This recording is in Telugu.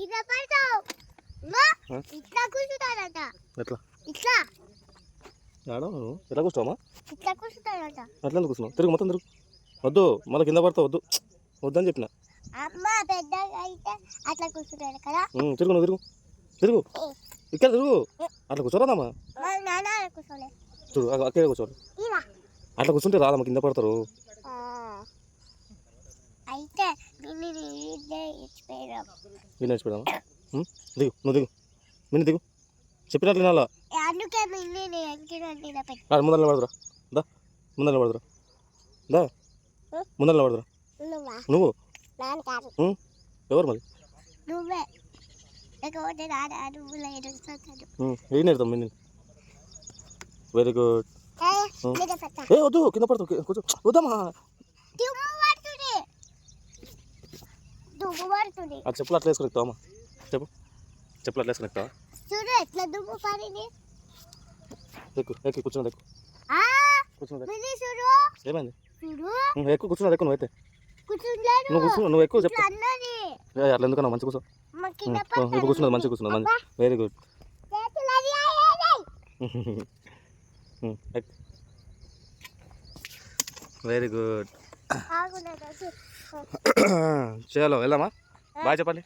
కింద పడతావు మా ఇట్లా కూర్చుంటాడట ఎట్లా ఇట్లా ఆడ ఎట్లా కూర్చోమా ఇట్లా కూర్చుంటాడట అట్లా ఎందుకు కూర్చున్నావు తిరుగు మొత్తం తిరుగు వద్దు మళ్ళీ కింద పడతావు వద్దు వద్దని చెప్పిన అమ్మ పెద్దగా అయితే అట్లా కూర్చుంటాడు కదా తిరుగు నువ్వు తిరుగు తిరుగు ఇక్కడ తిరుగు అట్లా కూర్చోరాదమ్మా మా నాన్న అలా కూర్చోలే చూడు అక్కడ కూర్చోరు ఇలా అట్లా కూర్చుంటే రాదమ్మా కింద పడతారు అయితే నిన్ను ఇచ్చిపోయాం విని నేర్చిపోయామా దిగు నువ్వు దిగు విని దిగు చెప్పినట్లు వినాలా అందుకే నిన్ను ఎంకినండి ముందర పడదురా దా ముందర పడదురా దా ముందర పడదురా నువ్వా నువ్వు నాన్న కాదు ఎవరు మరి నువ్వే లేకపోతే నాన్న నువ్వు లేదు ఏం నేర్తాం మిన్ని వెరీ గుడ్ ఏ వద్దు కింద పడతావు కూర్చో వద్దమ్మా అది చెప్పులు అట్లా వేసుకుని ఎక్కుతావమ్మా చెప్పు చెప్పులు అట్లా వేసుకుని ఎక్కుతావా చూడు ఎట్లా దుమ్ము పడింది ఎక్కు ఎక్కు కూర్చున్నది ఎక్కు కూర్చున్నది చూడు ఏమైంది చూడు ఎక్కువ కూర్చున్నది ఎక్కువ నువ్వైతే కూర్చుంటాడు నువ్వు ఎక్కువ చెప్పు అన్నది అట్లా ఎందుకన్నా మంచి కూర్చో ఇప్పుడు కూర్చున్నది మంచిగా కూర్చున్నది మంచి వెరీ గుడ్ వెరీ గుడ్ చలో వెళ్దామా బాయ్ చెప్పండి